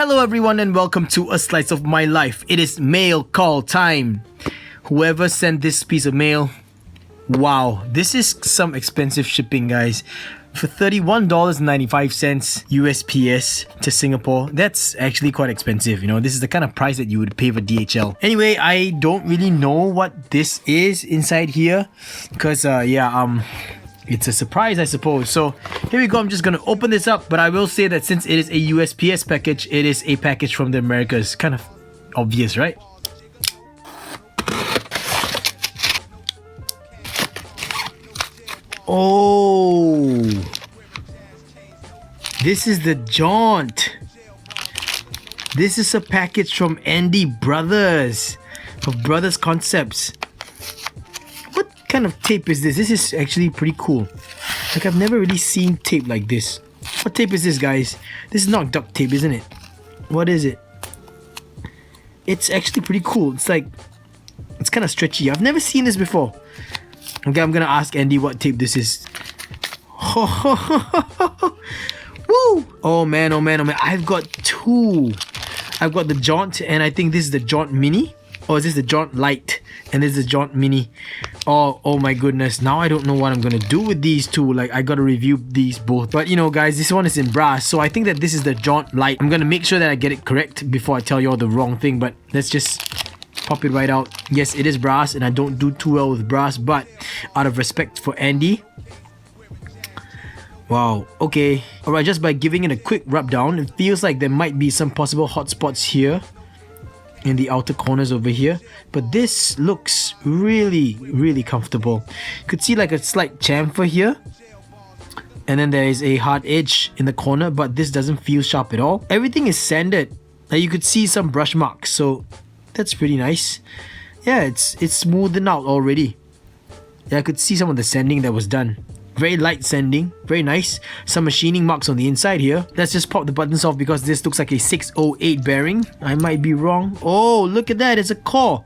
Hello everyone and welcome to A Slice of My Life. It is mail call time. Whoever sent this piece of mail, wow, this is some expensive shipping, guys. For $31.95 USPS to Singapore, that's actually quite expensive. You know, this is the kind of price that you would pay for DHL. Anyway, I don't really know what this is inside here because it's a surprise, I suppose. So here we go. I'm just gonna open this up, but I will say that since it is a USPS package, it is a package from the Americas. Kind of obvious, right? Oh, this is the Jaunt. This is a package from Andy Brothers of BrothersConcepts. What kind of tape is this? This is actually pretty cool. Like, I've never really seen tape like this. What tape is this, guys? This is not duct tape, isn't it? What is it? It's actually pretty cool. It's like, it's kind of stretchy. I've never seen this before. Okay, I'm gonna ask Andy what tape this is. Woo! Oh man, oh man, oh man. I've got two. I've got the Jaunt, and I think this is the Jaunt Mini. Or is this the Jaunt Lite? And this is the Jaunt Mini. Oh my goodness. Now I don't know what I'm gonna do with these two. Like, I gotta review these both. But you know, guys, this one is in brass. So I think that this is the Jaunt Lite. I'm gonna make sure that I get it correct before I tell you all the wrong thing. But let's just pop it right out. Yes, it is brass, and I don't do too well with brass, but out of respect for Andy. Wow, okay. Alright, just by giving it a quick rub down, it feels like there might be some possible hot spots here in the outer corners over here, but this looks really comfortable. You could see like a slight chamfer here, and then there is a hard edge in the corner, but this doesn't feel sharp at all. Everything is sanded. Like, you could see some brush marks, so that's pretty nice. Yeah, it's smoothened out already. Yeah, I could see some of the sanding that was done. Very light sanding, very nice. Some machining marks on the inside here. Let's just pop the buttons off because this looks like a 608 bearing. I might be wrong. Oh, look at that, it's a core.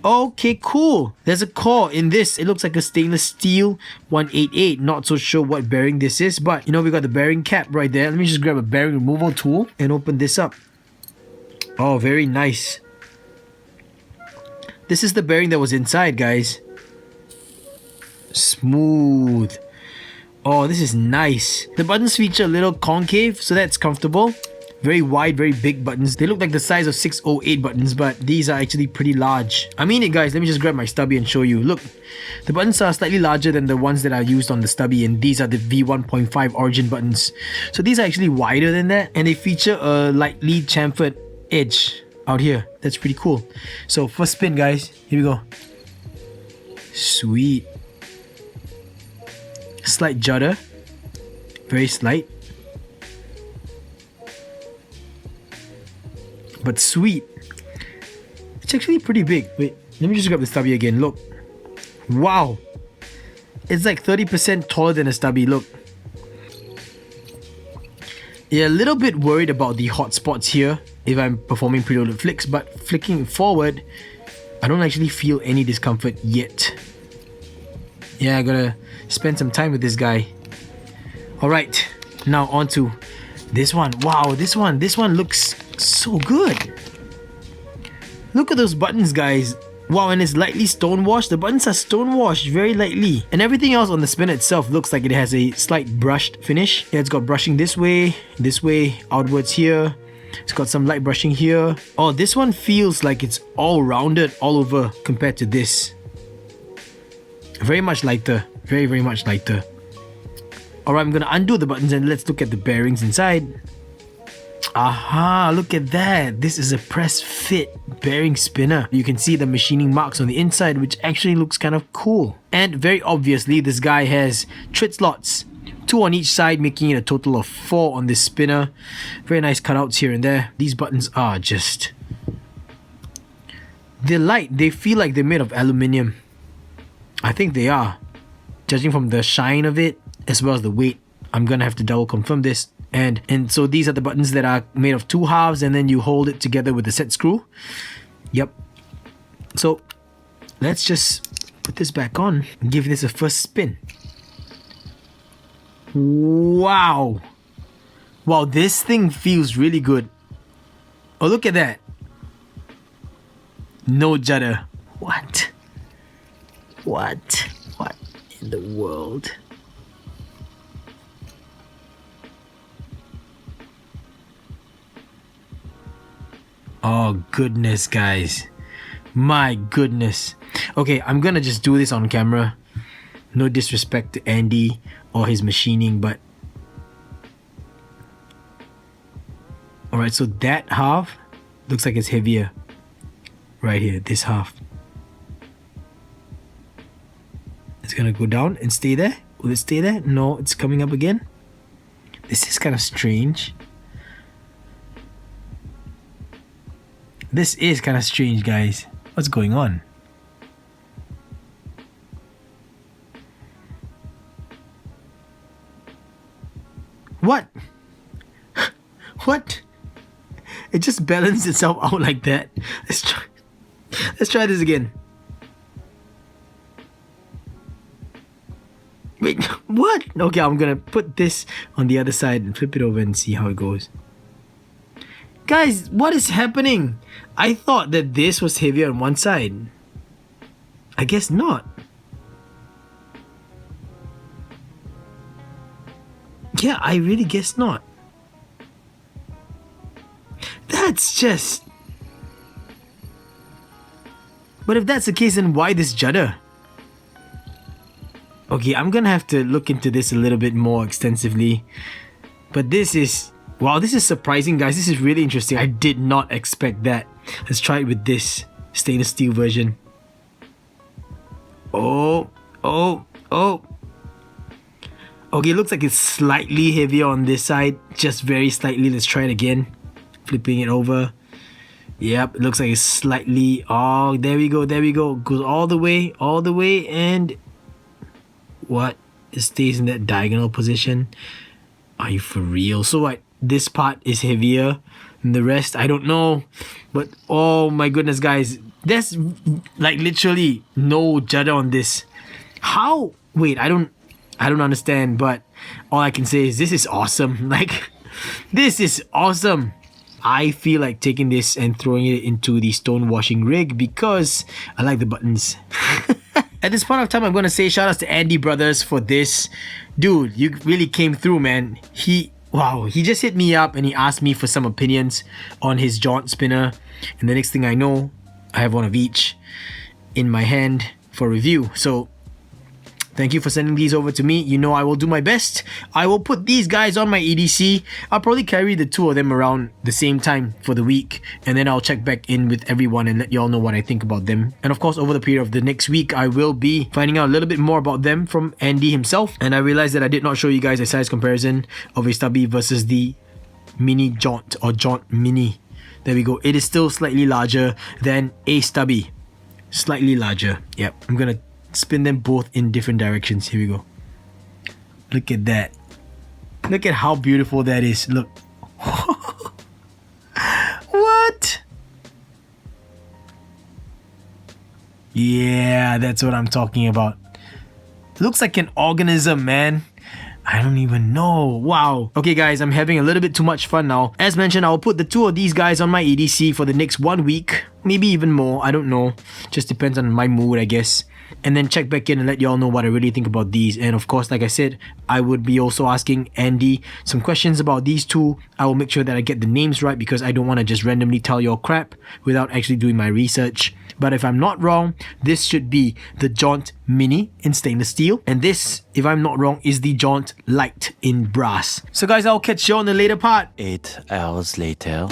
Okay, cool. There's a core in this. It looks like a stainless steel 188. Not so sure what bearing this is, but you know, we got the bearing cap right there. Let me just grab a bearing removal tool and open this up. Oh, very nice. This is the bearing that was inside, guys. Smooth. Oh, this is nice. The buttons feature a little concave, so that's comfortable. Very wide, very big buttons. They look like the size of 608 buttons, but these are actually pretty large. I mean it, guys. Let me just grab my stubby and show you. Look, the buttons are slightly larger than the ones that are used on the stubby, and these are the V1.5 origin buttons. So these are actually wider than that, and they feature a lightly chamfered edge out here. That's pretty cool. So first spin, guys. Here we go. Sweet. Slight judder. Very slight. But sweet. It's actually pretty big. Wait, let me just grab the stubby again. Look. Wow. It's like 30% taller than a stubby. Look. Yeah, a little bit worried about the hot spots here if I'm performing preloaded flicks, but flicking forward, I don't actually feel any discomfort yet. Yeah, I gotta spend some time with this guy. Alright, now on to this one. Wow, this one looks so good. Look at those buttons, guys. Wow, and it's lightly stonewashed. The buttons are stonewashed very lightly. And everything else on the spinner itself looks like it has a slight brushed finish. Yeah, it's got brushing this way, outwards here. It's got some light brushing here. Oh, this one feels like it's all rounded all over compared to this. Very much lighter. Very much lighter. Alright, I'm gonna undo the buttons and let's look at the bearings inside. Aha, look at that. This is a press fit bearing spinner. You can see the machining marks on the inside, which actually looks kind of cool. And very obviously, this guy has trit slots. 2 on each side, making it a total of 4 on this spinner. Very nice cutouts here and there. These buttons are just... they're light. They feel like they're made of aluminium. I think they are. Judging from the shine of it, as well as the weight. I'm gonna have to double confirm this. And so these are the buttons that are made of 2 halves, and then you hold it together with the set screw. Yep. So let's just put this back on and give this a first spin. Wow. Wow, this thing feels really good. Oh, look at that. No judder. What? What? What in the world? Oh, goodness, guys. My goodness. Okay, I'm gonna just do this on camera. No disrespect to Andy or his machining, but... Alright, so that half looks like it's heavier. Right here, this half. It's gonna go down and stay there. Will it stay there? No, it's coming up again. This is kind of strange. This is kind of strange, guys. What's going on? What? What? It just balanced itself out like that. Let's try this again. Wait, what? Okay, I'm gonna put this on the other side and flip it over and see how it goes. Guys, what is happening? I thought that this was heavier on one side. I guess not. Yeah, I really guess not. That's just... But if that's the case, then why this judder? Okay, I'm gonna have to look into this a little bit more extensively. But this is... Wow, this is surprising, guys. This is really interesting. I did not expect that. Let's try it with this stainless steel version. Oh. Okay, it looks like it's slightly heavier on this side. Just very slightly. Let's try it again. Flipping it over. Yep, it looks like it's slightly... Oh, there we go, there we go. Goes all the way, and... What? It stays in that diagonal position. Are you for real? So what? This part is heavier than the rest? I don't know. But, oh my goodness, guys. There's, like, literally no judder on this. How? Wait, I don't understand, but all I can say is this is awesome. Like, this is awesome. I feel like taking this and throwing it into the stone washing rig because I like the buttons. At this point of time, I'm going to say shout outs to Andy Brothers for this. Dude, you really came through, man. Wow, he just hit me up and he asked me for some opinions on his Jaunt spinner. And the next thing I know, I have one of each in my hand for review. So thank you for sending these over to me. You know I will do my best. I will put these guys on my EDC. I'll probably carry the two of them around the same time for the week. And then I'll check back in with everyone and let y'all know what I think about them. And of course, over the period of the next week, I will be finding out a little bit more about them from Andy himself. And I realized that I did not show you guys a size comparison of a stubby versus the mini Jaunt or Jaunt mini. There we go. It is still slightly larger than a stubby. Slightly larger. Yep. I'm gonna spin them both in different directions. Here we go. Look at that. Look at how beautiful that is. Look. What? Yeah, that's what I'm talking about. Looks like an organism, man. I don't even know. Wow. Okay, guys, I'm having a little bit too much fun now. As mentioned, I'll put the two of these guys on my EDC for the next 1 week. Maybe even more. I don't know. Just depends on my mood, I guess. And then check back in and let y'all know what I really think about these. And of course, like I said, I would be also asking Andy some questions about these two. I will make sure that I get the names right because I don't want to just randomly tell y'all crap without actually doing my research. But if I'm not wrong, this should be the Jaunt Mini in stainless steel. And this, if I'm not wrong, is the Jaunt Light in brass. So guys, I'll catch you on the later part. 8 hours later.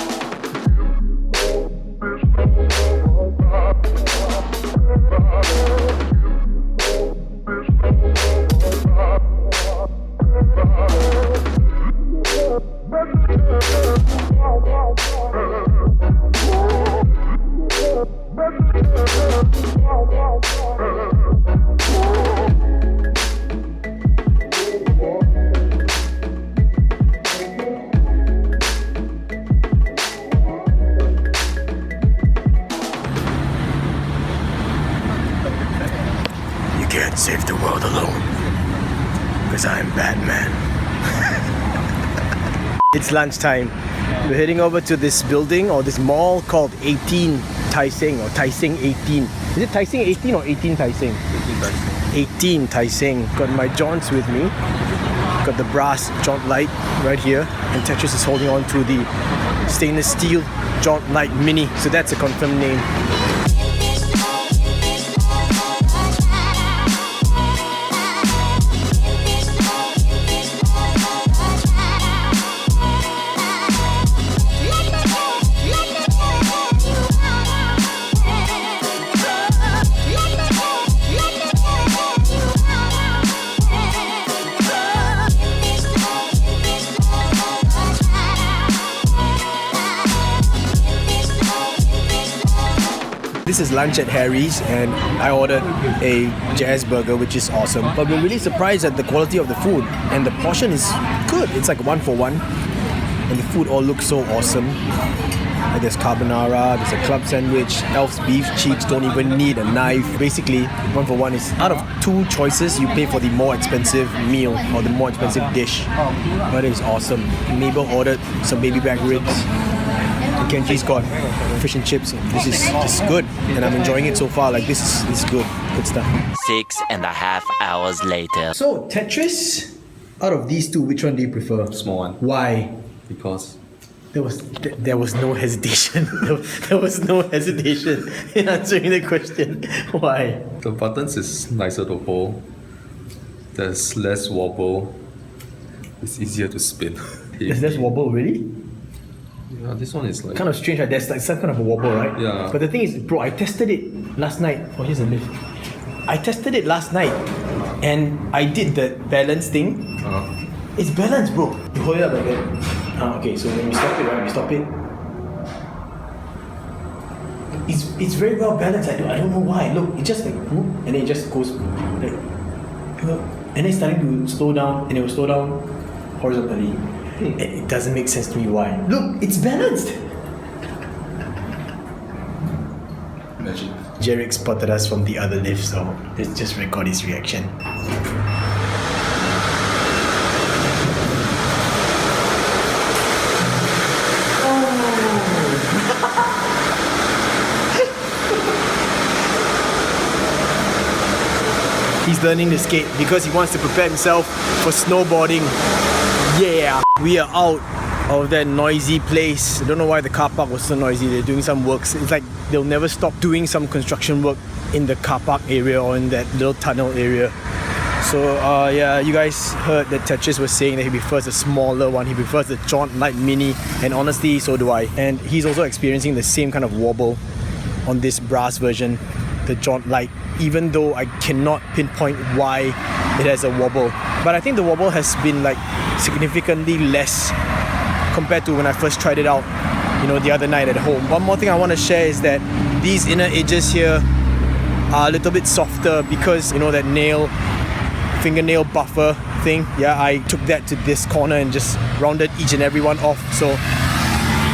Can't save the world alone, because I'm Batman. It's lunchtime. We're heading over to this building or this mall called 18 Tai Seng or Tai Seng 18. Is it Tai Seng 18 or 18 Tai Seng? 18 Tai Seng. Got my jaunts with me. Got the brass jaunt light right here, and Tetris is holding on to the stainless steel jaunt light mini. So that's a confirmed name. This is lunch at Harry's and I ordered a jazz burger, which is awesome. But we're really surprised at the quality of the food, and the portion is good. It's like 1 for 1, and the food all looks so awesome. Like there's carbonara, there's a club sandwich, Elf's beef cheeks, don't even need a knife. Basically, 1 for 1 is out of 2 choices, you pay for the more expensive meal or the more expensive dish. But it's awesome. Mabel ordered some baby back ribs. Kenji's got fish and chips. This is just good, and I'm enjoying it so far. Like this is good stuff. 6.5 hours later. So Tetris, out of these two, which one do you prefer? Small one. Why? Because There was no hesitation. There was no hesitation in answering the question. Why? the buttons is nicer to hold. There's less wobble. It's easier to spin. There's less wobble, really? Yeah, this one is like Kind of strange. Like there's like some kind of a wobble, right? Yeah. But the thing is, bro, I tested it last night. Oh, here's a lift. I tested it last night, and I did the balance thing. It's balanced, bro. You hold it up like that. Okay, so when we stop it, right? We stop it. It's very well balanced. I don't know why. Look, it just like whoop, and then it just goes like, and then it's starting to slow down, and it will slow down horizontally. And it doesn't make sense to me why. Look, it's balanced. magic. Jarek spotted us from the other lift, so let's just record his reaction. He's learning to skate because he wants to prepare himself for snowboarding. Yeah, we are out of that noisy place. I don't know why the car park was so noisy. They're doing some works. It's like they'll never stop doing some construction work in the car park area or in that little tunnel area. So yeah, you guys heard that Tetris was saying that he prefers a smaller one. He prefers the Jaunt Light Mini, and honestly, so do I. And he's also experiencing the same kind of wobble on this brass version, the Jaunt Light, even though I cannot pinpoint why it has a wobble. But I think the wobble has been like significantly less compared to when I first tried it out, you know, the other night at home. One more thing I want to share is that these inner edges here are a little bit softer because, you know, that fingernail buffer thing. Yeah, I took that to this corner and just rounded each and every one off, so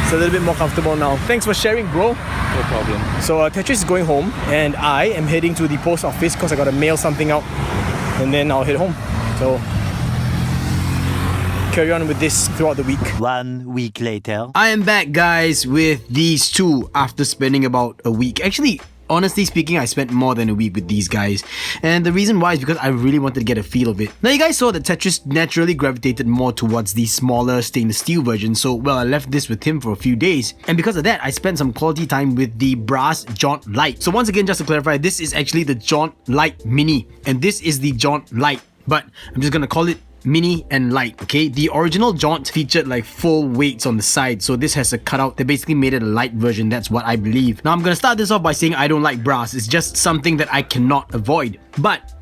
it's a little bit more comfortable now. Thanks for sharing, bro. No problem. So Tetris is going home, and I am heading to the post office because I gotta mail something out, and then I'll head home. So carry on with this throughout the week. 1 week later. I am back, guys, with these two after spending about a week. Actually, honestly speaking, I spent more than a week with these guys, and the reason why is because I really wanted to get a feel of it. Now, you guys saw that Tetris naturally gravitated more towards the smaller stainless steel version, so well, I left this with him for a few days, and because of that, I spent some quality time with the brass Jaunt Light. So once again, just to clarify, this is actually the Jaunt Light Mini, and this is the Jaunt Light, but I'm just gonna call it Mini and Light, okay? The original Jaunt featured like full weights on the side, so this has a cutout that basically made it a light version. That's what I believe. Now, I'm gonna start this off by saying I don't like brass. It's just something that I cannot avoid. But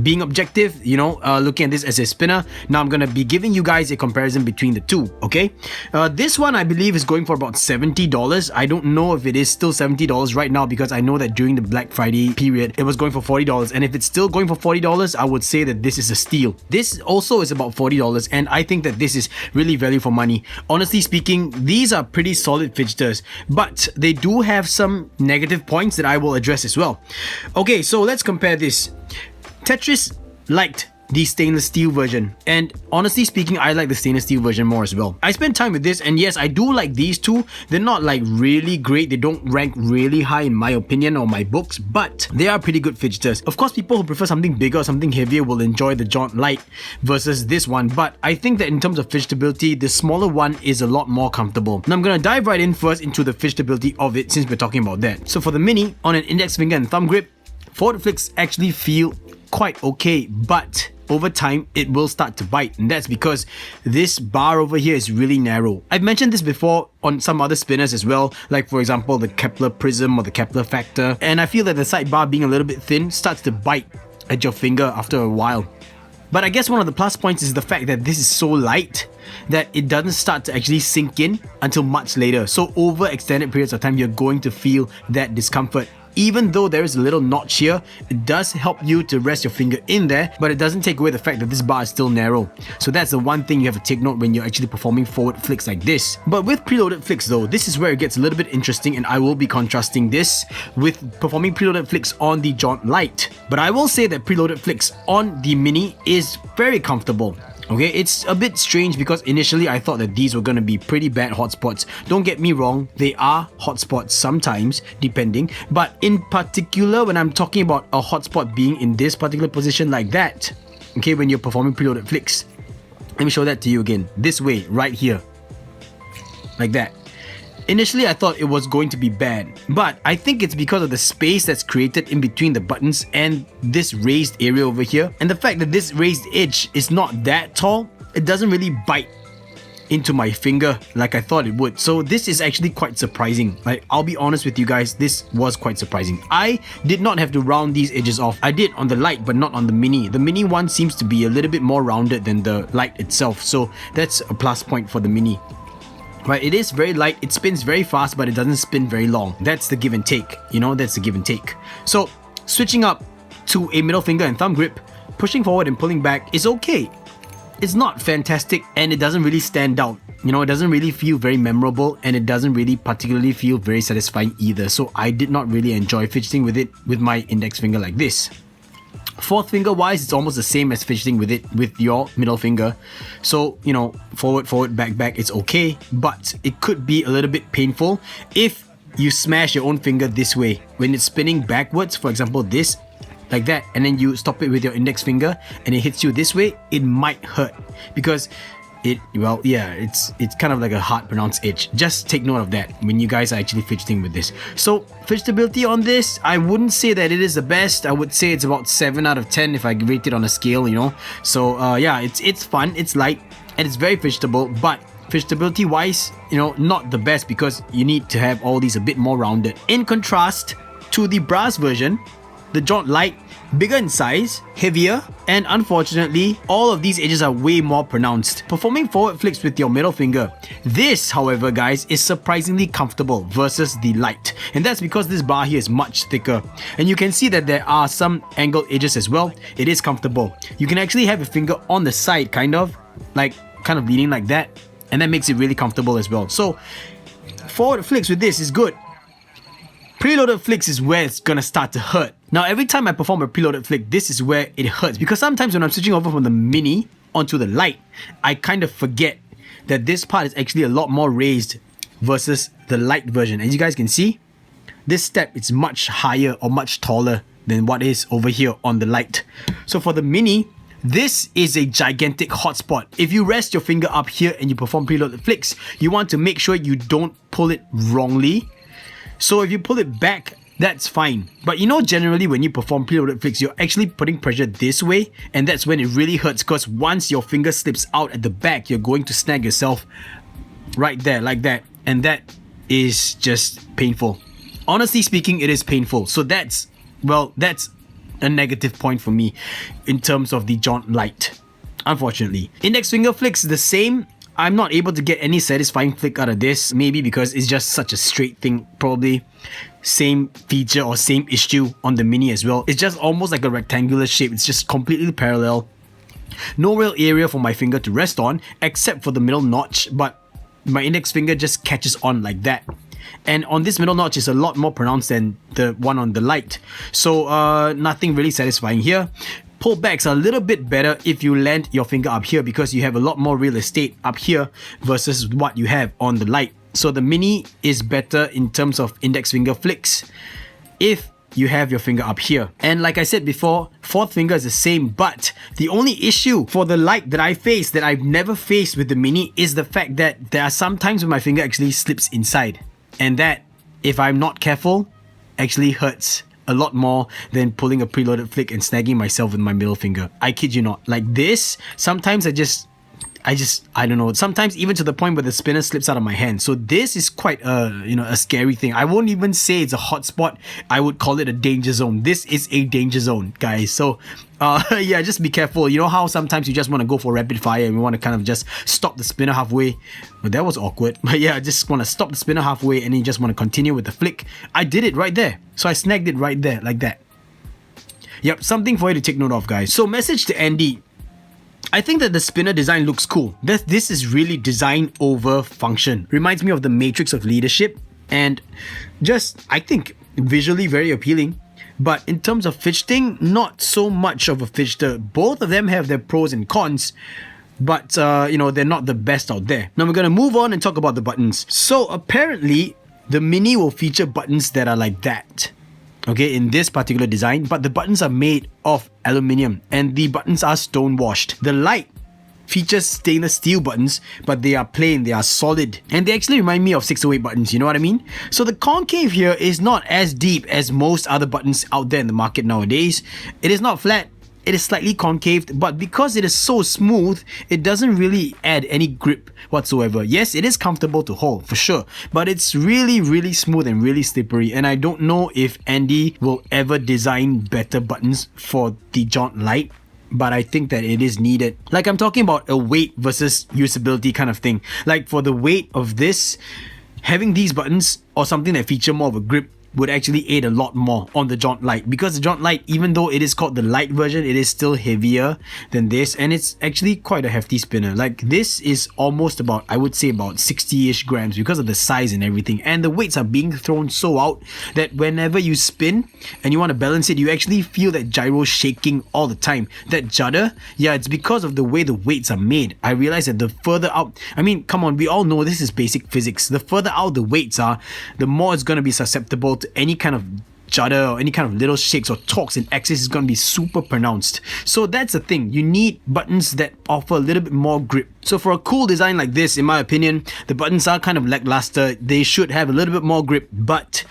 being objective, you know, looking at this as a spinner, now I'm gonna be giving you guys a comparison between the two, okay? This one I believe is going for about $70. I don't know if it is still $70 right now because I know that during the Black Friday period, it was going for $40. And if it's still going for $40, I would say that this is a steal. This also is about $40, and I think that this is really value for money. Honestly speaking, these are pretty solid fidgeters, but they do have some negative points that I will address as well. Okay, so let's compare this. Tetris liked the stainless steel version. And honestly speaking, I like the stainless steel version more as well. I spent time with this, and yes, I do like these two. They're not like really great. They don't rank really high in my opinion or my books, but they are pretty good fidgeters. Of course, people who prefer something bigger or something heavier will enjoy the Jaunt Lite versus this one, but I think that in terms of fidgetability, the smaller one is a lot more comfortable. Now I'm gonna dive right in first into the fidgetability of it since we're talking about that. So for the mini, on an index finger and thumb grip, forward flicks actually feel quite okay, but over time it will start to bite, and that's because this bar over here is really narrow. I've mentioned this before on some other spinners as well, like for example the Kepler Prism or the Kepler Factor, and I feel that the side bar being a little bit thin starts to bite at your finger after a while. But I guess one of the plus points is the fact that this is so light that it doesn't start to actually sink in until much later. So over extended periods of time, you're going to feel that discomfort. Even though there is a little notch here, it does help you to rest your finger in there, but it doesn't take away the fact that this bar is still narrow. So that's the one thing you have to take note when you're actually performing forward flicks like this. But with preloaded flicks though, this is where it gets a little bit interesting, and I will be contrasting this with performing preloaded flicks on the Jaunt Lite. But I will say that preloaded flicks on the Mini is very comfortable. Okay, it's a bit strange because initially I thought that these were going to be pretty bad hotspots. Don't get me wrong, they are hotspots sometimes, depending. But in particular, when I'm talking about a hotspot being in this particular position like that, okay, when you're performing preloaded flicks, let me show that to you again. This way, right here. Like that. Initially, I thought it was going to be bad, but I think it's because of the space that's created in between the buttons and this raised area over here. And the fact that this raised edge is not that tall, it doesn't really bite into my finger like I thought it would. So this is actually quite surprising. Like, I'll be honest with you guys, this was quite surprising. I did not have to round these edges off. I did on the Lite, but not on the Mini. The Mini one seems to be a little bit more rounded than the Lite itself. So that's a plus point for the Mini. Right, it is very light, it spins very fast, but it doesn't spin very long. That's the give and take, you know, that's the give and take. So, switching up to a middle finger and thumb grip, pushing forward and pulling back is okay. It's not fantastic, and it doesn't really stand out. You know, it doesn't really feel very memorable, and it doesn't really particularly feel very satisfying either. So I did not really enjoy fidgeting with it with my index finger like this. Fourth finger wise, it's almost the same as fidgeting with it with your middle finger. So, you know, forward, back, it's okay, but it could be a little bit painful if you smash your own finger this way. When it's spinning backwards, for example, this, like that, and then you stop it with your index finger and it hits you this way, it might hurt because it's kind of like a hard pronounced edge. Just take note of that when you guys are actually fidgeting with this. So fidgetability on this, I wouldn't say that it is the best. I would say it's about 7 out of 10 if I rate it on a scale, you know. So yeah, it's fun, it's light, and it's very fidgetable, but fidgetability wise, you know, not the best because you need to have all these a bit more rounded. In contrast to the brass version, the Jaunt Lite, bigger in size, heavier, and unfortunately, all of these edges are way more pronounced. Performing forward flicks with your middle finger. This, however, guys, is surprisingly comfortable versus the Lite. And that's because this bar here is much thicker. And you can see that there are some angled edges as well. It is comfortable. You can actually have your finger on the side, kind of leaning like that. And that makes it really comfortable as well. So, forward flicks with this is good. Preloaded flicks is where it's gonna start to hurt. Now, every time I perform a preloaded flick, this is where it hurts, because sometimes when I'm switching over from the Mini onto the Lite, I kind of forget that this part is actually a lot more raised versus the Lite version. As you guys can see, this step is much higher or much taller than what is over here on the Lite. So for the Mini, this is a gigantic hotspot. If you rest your finger up here and you perform preloaded flicks, you want to make sure you don't pull it wrongly. So if you pull it back, that's fine. But you know, generally when you perform preloaded flicks, you're actually putting pressure this way, and that's when it really hurts, because once your finger slips out at the back, you're going to snag yourself right there like that, and that is just painful. Honestly speaking, it is painful. So that's a negative point for me in terms of the Jaunt Lite, unfortunately. Index finger flicks, the same. I'm not able to get any satisfying flick out of this, maybe because it's just such a straight thing, probably. Same feature or same issue on the Mini as well. It's just almost like a rectangular shape. It's just completely parallel. No real area for my finger to rest on, except for the middle notch, but my index finger just catches on like that. And on this middle notch is a lot more pronounced than the one on the Lite. So nothing really satisfying here. pullbacks are a little bit better if you land your finger up here because you have a lot more real estate up here versus what you have on the light. So the mini is better in terms of index finger flicks if you have your finger up here. And like I said before, fourth finger is the same, but the only issue for the light that I face that I've never faced with the mini is the fact that there are some times when my finger actually slips inside. And that, if I'm not careful, actually hurts a lot more than pulling a preloaded flick and snagging myself with my middle finger. I kid you not. Like this, sometimes I don't know, sometimes even to the point where the spinner slips out of my hand. So this is quite a scary thing. I won't even say it's a hot spot. I would call it a danger zone. This is a danger zone, guys. So yeah, just be careful. You know how sometimes you just want to go for rapid fire and you want to kind of just stop the spinner halfway. But that was awkward. But yeah, I just want to stop the spinner halfway and then you just want to continue with the flick. I did it right there. So I snagged it right there like that. Yep, something for you to take note of, guys. So message to Andy. I think that the spinner design looks cool. This is really design over function. Reminds me of the Matrix of leadership and just, I think, visually very appealing. But in terms of fidgeting, not so much of a fidgeter. Both of them have their pros and cons, but they're not the best out there. Now we're going to move on and talk about the buttons. So apparently, the mini will feature buttons that are like that. Okay, in this particular design, but the buttons are made of aluminium and the buttons are stone washed. The light features stainless steel buttons, but they are plain, they are solid, and they actually remind me of 608 buttons, you know what I mean? So the concave here is not as deep as most other buttons out there in the market nowadays. It is not flat, it is slightly concaved, but because it is so smooth, it doesn't really add any grip whatsoever. Yes, it is comfortable to hold, for sure, but it's really, really smooth and really slippery, and I don't know if Andy will ever design better buttons for the Jaunt Lite, but I think that it is needed. Like, I'm talking about a weight versus usability kind of thing. Like, for the weight of this, having these buttons or something that feature more of a grip would actually aid a lot more on the Jaunt Lite, because the Jaunt Lite, even though it is called the light version, it is still heavier than this, and it's actually quite a hefty spinner. Like, this is almost about, I would say about 60-ish grams because of the size and everything, and the weights are being thrown so out that whenever you spin and you want to balance it, you actually feel that gyro shaking all the time. That judder, yeah, it's because of the way the weights are made. I realize that the further out, I mean, come on, we all know this is basic physics. The further out the weights are, the more it's going to be susceptible to any kind of judder or any kind of little shakes or torques, and axis is going to be super pronounced. So that's the thing, you need buttons that offer a little bit more grip. So for a cool design like this, in my opinion, the buttons are kind of lackluster. They should have a little bit more grip, but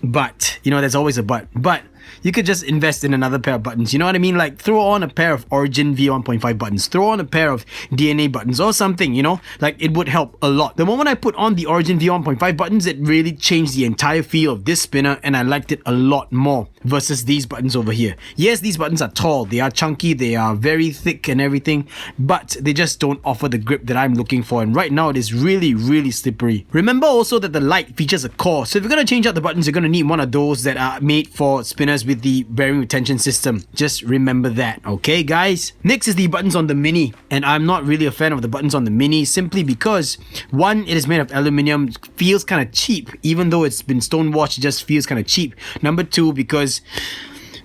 there's always a but you could just invest in another pair of buttons, you know what I mean? Like, throw on a pair of Origin V1.5 buttons, throw on a pair of DNA buttons or something, you know? Like, it would help a lot. The moment I put on the Origin V1.5 buttons, it really changed the entire feel of this spinner, and I liked it a lot more versus these buttons over here. Yes, these buttons are tall, they are chunky, they are very thick and everything, but they just don't offer the grip that I'm looking for, and right now it is really, really slippery. Remember also that the light features a core, so if you're going to change out the buttons, you're going to need one of those that are made for spinners with the bearing retention system. Just remember that, okay guys? Next is the buttons on the mini, and I'm not really a fan of the buttons on the mini simply because, one, it is made of aluminium, feels kind of cheap. Even though it's been stone washed, it just feels kind of cheap. Number two, because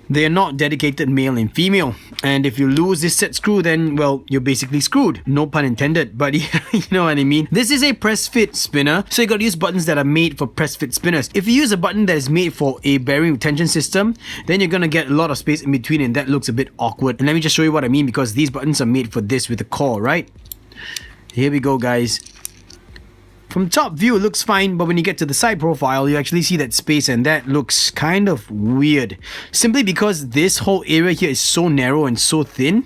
they are not dedicated male and female, and if you lose this set screw, then, well, you're basically screwed. No pun intended, but you know what I mean. This is a press fit spinner, so you got to use buttons that are made for press fit spinners. If you use a button that is made for a bearing retention system, then you're gonna get a lot of space in between, and that looks a bit awkward. And let me just show you what I mean, because these buttons are made for this with a core, right? Here we go, guys. From top view, it looks fine, but when you get to the side profile, you actually see that space, and that looks kind of weird. Simply because this whole area here is so narrow and so thin,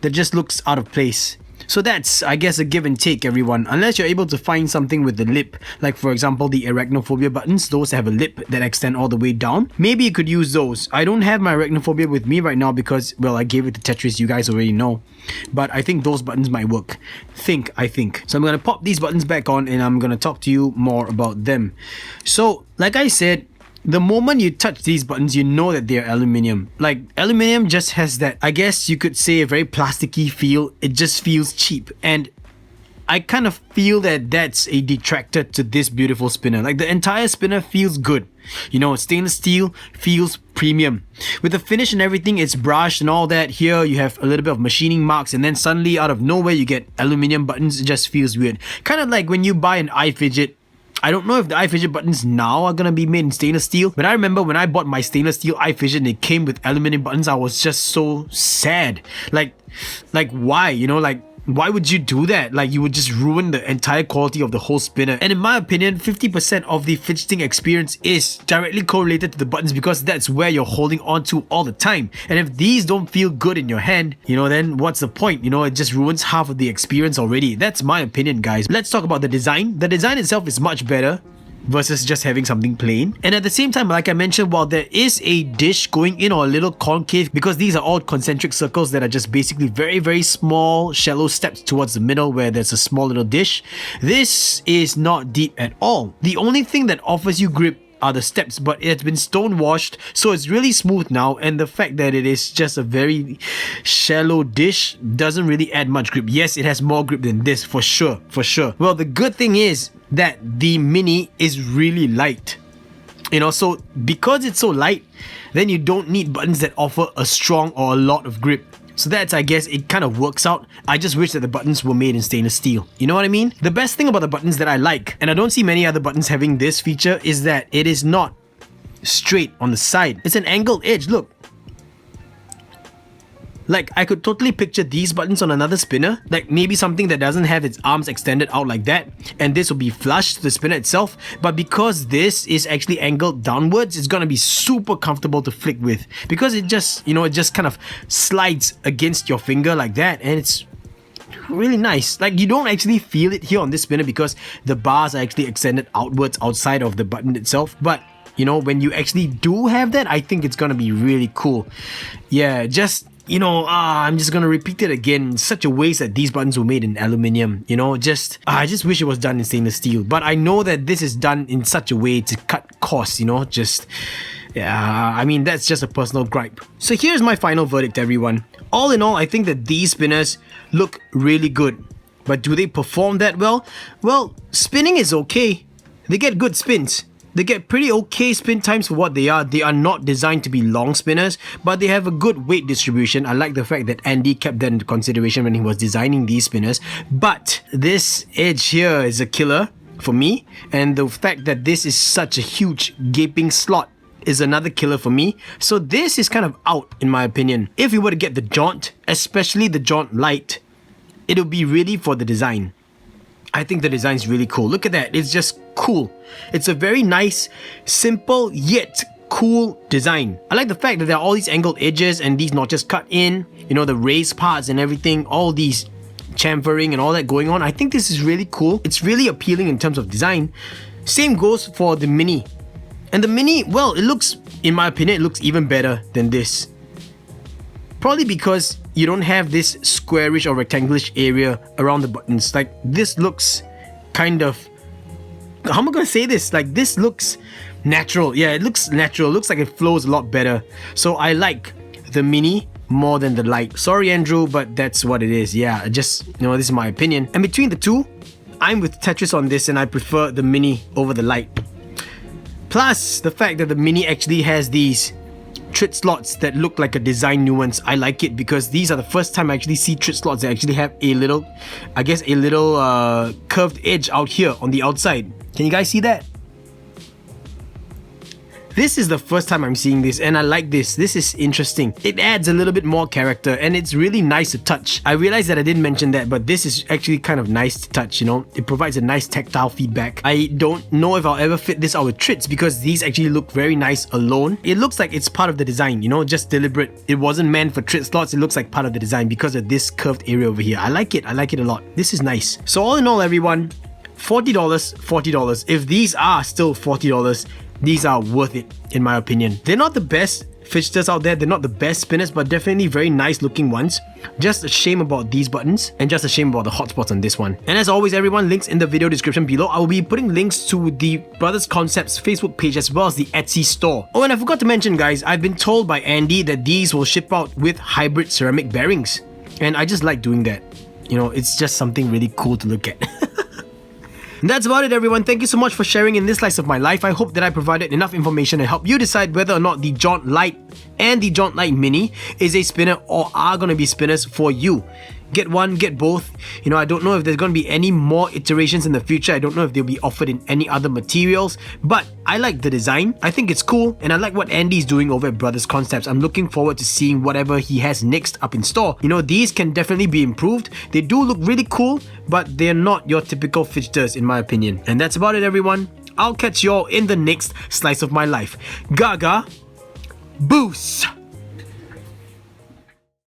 that just looks out of place. So that's, I guess, a give and take, everyone. Unless you're able to find something with the lip, like for example the arachnophobia buttons, those have a lip that extend all the way down. Maybe you could use those. I don't have my arachnophobia with me right now because, well, I gave it to Tetris, you guys already know. But I think those buttons might work. I think. So I'm going to pop these buttons back on and I'm going to talk to you more about them. So, like I said, the moment you touch these buttons, you know that they're aluminium. Like, aluminium just has that, I guess you could say, a very plasticky feel. It just feels cheap. And I kind of feel that that's a detractor to this beautiful spinner. Like, the entire spinner feels good. You know, stainless steel feels premium. With the finish and everything, it's brushed and all that. Here you have a little bit of machining marks, and then suddenly out of nowhere you get aluminium buttons. It just feels weird. Kind of like when you buy an iFidget. I don't know if the iFidget buttons now are gonna be made in stainless steel, but I remember when I bought my stainless steel iFidget and it came with aluminum buttons, I was just so sad. Like why? You know, like, why would you do that? Like, you would just ruin the entire quality of the whole spinner. And in my opinion, 50% of the fidgeting experience is directly correlated to the buttons, because that's where you're holding on to all the time. And if these don't feel good in your hand, you know, then what's the point? You know, it just ruins half of the experience already. That's my opinion, guys. Let's talk about the design. The design itself is much better versus just having something plain. And at the same time, like I mentioned, while there is a dish going in or a little concave, because these are all concentric circles that are just basically very, very small, shallow steps towards the middle where there's a small little dish, this is not deep at all. The only thing that offers you grip are the steps, but it's been stone washed, so it's really smooth now, and the fact that it is just a very shallow dish doesn't really add much grip. Yes, it has more grip than this, for sure. Well, the good thing is that the mini is really light. You know, so because it's so light, then you don't need buttons that offer a strong or a lot of grip. So that's, I guess, it kind of works out. I just wish that the buttons were made in stainless steel. You know what I mean? The best thing about the buttons that I like, and I don't see many other buttons having this feature, is that it is not straight on the side. It's an angled edge, look. Like, I could totally picture these buttons on another spinner, like maybe something that doesn't have its arms extended out like that, and this will be flush to the spinner itself. But because this is actually angled downwards, it's gonna be super comfortable to flick with, because it just, you know, it just kind of slides against your finger like that, and it's really nice. Like, you don't actually feel it here on this spinner because the bars are actually extended outwards outside of the button itself. But you know, when you actually do have that, I think it's gonna be really cool. Yeah, just, you know, I'm just gonna repeat it again. Such a waste that these buttons were made in aluminium. You know, I just wish it was done in stainless steel. But I know that this is done in such a way to cut costs, you know, yeah, I mean, that's just a personal gripe. So here's my final verdict, everyone. All in all, I think that these spinners look really good. But do they perform that well? Well, spinning is okay. They get good spins. They get pretty okay spin times for what they are. They are not designed to be long spinners, but they have a good weight distribution. I like the fact that Andy kept that into consideration when he was designing these spinners. But this edge here is a killer for me, and the fact that this is such a huge gaping slot is another killer for me. So this is kind of out in my opinion. If we were to get the Jaunt, especially the Jaunt Lite, it'll be really for the design. I think the design is really cool. Look at that. It's just cool. It's a very nice, simple, yet cool design. I like the fact that there are all these angled edges and these notches cut in, you know, the raised parts and everything, all these chamfering and all that going on. I think this is really cool. It's really appealing in terms of design. Same goes for the Mini. And the Mini, well, it looks, in my opinion, it looks even better than this. Probably because you don't have this squarish or rectangular area around the buttons. Like, this looks kind of, how am I gonna say this? Like, this looks natural. Yeah, it looks natural. It looks like it flows a lot better. So I like the Mini more than the Lite. Sorry, Andrew, but that's what it is. Yeah, just, you know, this is my opinion. And between the two, I'm with Tetris on this, and I prefer the Mini over the Lite. Plus, the fact that the Mini actually has these trit slots that look like a design nuance. I like it because these are the first time I actually see trit slots that actually have a little, I guess, a little curved edge out here on the outside. Can you guys see that? This is the first time I'm seeing this, and I like this. This is interesting. It adds a little bit more character, and it's really nice to touch. I realized that I didn't mention that, but this is actually kind of nice to touch, you know? It provides a nice tactile feedback. I don't know if I'll ever fit this out with trits because these actually look very nice alone. It looks like it's part of the design, you know, just deliberate. It wasn't meant for trit slots. It looks like part of the design because of this curved area over here. I like it. I like it a lot. This is nice. So all in all, everyone, $40, $40. If these are still $40, these are worth it, in my opinion. They're not the best fidgeters out there, they're not the best spinners, but definitely very nice looking ones. Just a shame about these buttons, and just a shame about the hotspots on this one. And as always, everyone, links in the video description below. I will be putting links to the BrothersConcepts Facebook page as well as the Etsy store. Oh, and I forgot to mention, guys, I've been told by Andy that these will ship out with hybrid ceramic bearings, and I just like doing that. you know, it's just something really cool to look at. And that's about it, everyone. Thank you so much for sharing in this slice of my life. I hope that I provided enough information to help you decide whether or not the Jaunt Lite and the Jaunt Lite Mini is a spinner or are going to be spinners for you. Get one, get both. You know, I don't know if there's going to be any more iterations in the future. I don't know if they'll be offered in any other materials, but I like the design. I think it's cool, and I like what Andy's doing over at BrothersConcepts. I'm looking forward to seeing whatever he has next up in store. You know, these can definitely be improved. They do look really cool, but they're not your typical fidgeters in my opinion. And that's about it, everyone. I'll catch y'all in the next slice of my life. Gaga, boost!